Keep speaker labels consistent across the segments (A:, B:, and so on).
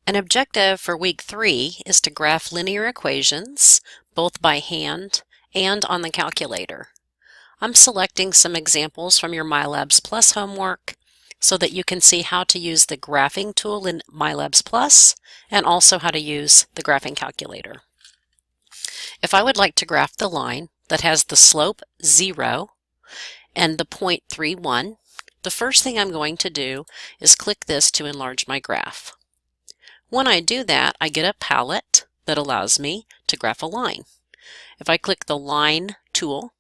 A: An objective for week 3 is to graph linear equations, both by hand and on the calculator. I'm selecting some examples from your MyLabs Plus homework so that you can see how to use the graphing tool in MyLabs Plus and also how to use the graphing calculator. If I would like to graph the line that has the slope 0 and the point 3,1, the first thing I'm going to do is click this to enlarge my graph. When I do that, I get a palette that allows me to graph a line. If I click the Line tool,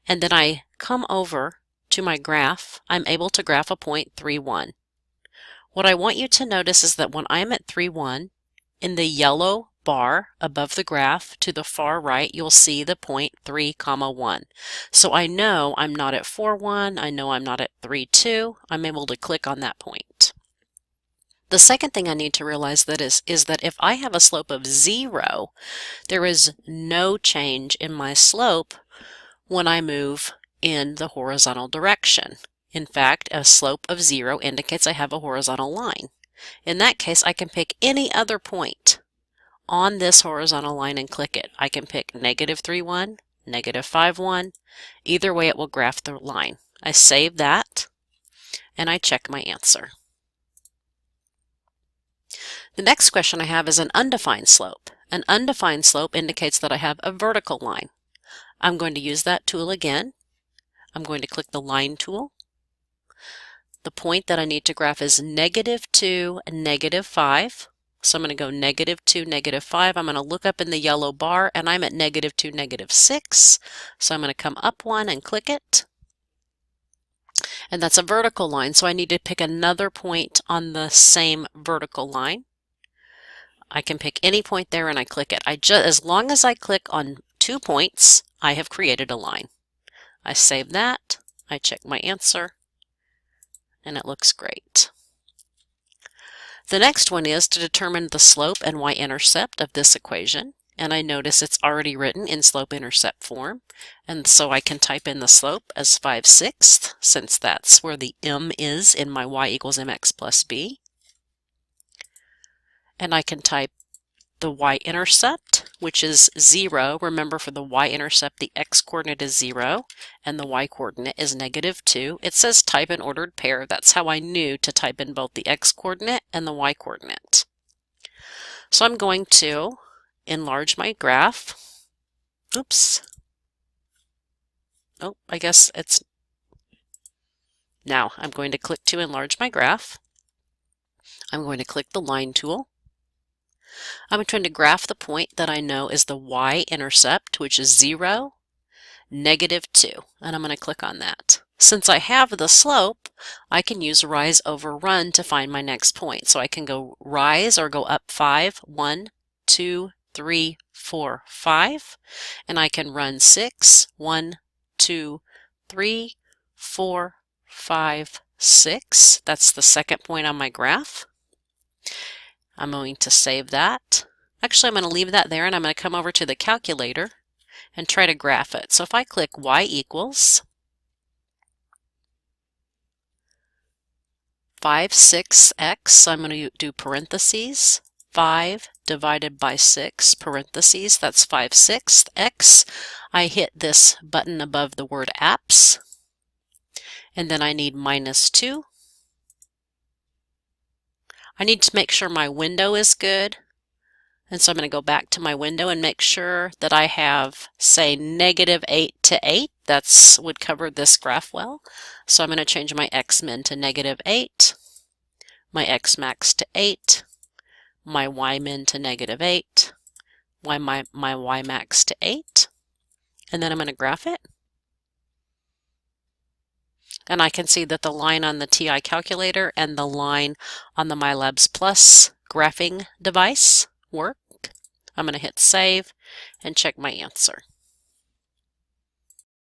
A: and then I come over to my graph, I'm able to graph a point 3,1. What I want you to notice is that when I'm at 3,1, in the yellow bar above the graph to the far right, you'll see the point 3,1. So I know I'm not at 4,1, I know I'm not at 3,2, I'm able to click on that point. The second thing I need to realize is that if I have a slope of 0, there is no change in my slope when I move in the horizontal direction. In fact, a slope of 0 indicates I have a horizontal line. In that case, I can pick any other point on this horizontal line and click it. I can pick -3,1, -5,1. Either way, it will graph the line. I save that, and I check my answer. The next question I have is an undefined slope. An undefined slope indicates that I have a vertical line. I'm going to use that tool again. I'm going to click the Line tool. The point that I need to graph is -2, -5. So I'm going to go -2, -5. I'm going to look up in the yellow bar, and I'm at -2, -6. So I'm going to come up one and click it. And that's a vertical line, so I need to pick another point on the same vertical line. I can pick any point there and I click it. As long as I click on 2 points, I have created a line. I save that, I check my answer, and it looks great. The next one is to determine the slope and y-intercept of this equation. And I notice it's already written in slope-intercept form. And so I can type in the slope as 5/6, since that's where the m is in my y equals mx plus b. And I can type the y-intercept, which is 0. Remember, for the y-intercept, the x-coordinate is 0, and the y-coordinate is -2. It says type in ordered pair. That's how I knew to type in both the x-coordinate and the y-coordinate. So I'm going to enlarge my graph. Oops. Oh, I guess it's... Now I'm going to click to enlarge my graph. I'm going to click the Line tool. I'm trying to graph the point that I know is the y-intercept, which is 0, -2, and I'm going to click on that. Since I have the slope, I can use rise over run to find my next point. So I can go rise or go up 5, 1, 2, 3, 4, 5, and I can run 6, 1, 2, 3, 4, 5, 6. That's the second point on my graph. I'm going to save that. Actually, I'm going to leave that there, and I'm going to come over to the calculator and try to graph it. So if I click y equals 5/6x, I'm going to do parentheses, 5 divided by 6, parentheses, that's 5/6 x. I hit this button above the word apps, and then I need -2. I need to make sure my window is good, and so I'm going to go back to my window and make sure that I have, say, -8 to 8. That would cover this graph well. So I'm going to change my x-min to -8, my x-max to 8, my y-min to -8, my y-max to 8, and then I'm going to graph it. And I can see that the line on the TI calculator and the line on the MyLabs Plus graphing device work. I'm going to hit save and check my answer.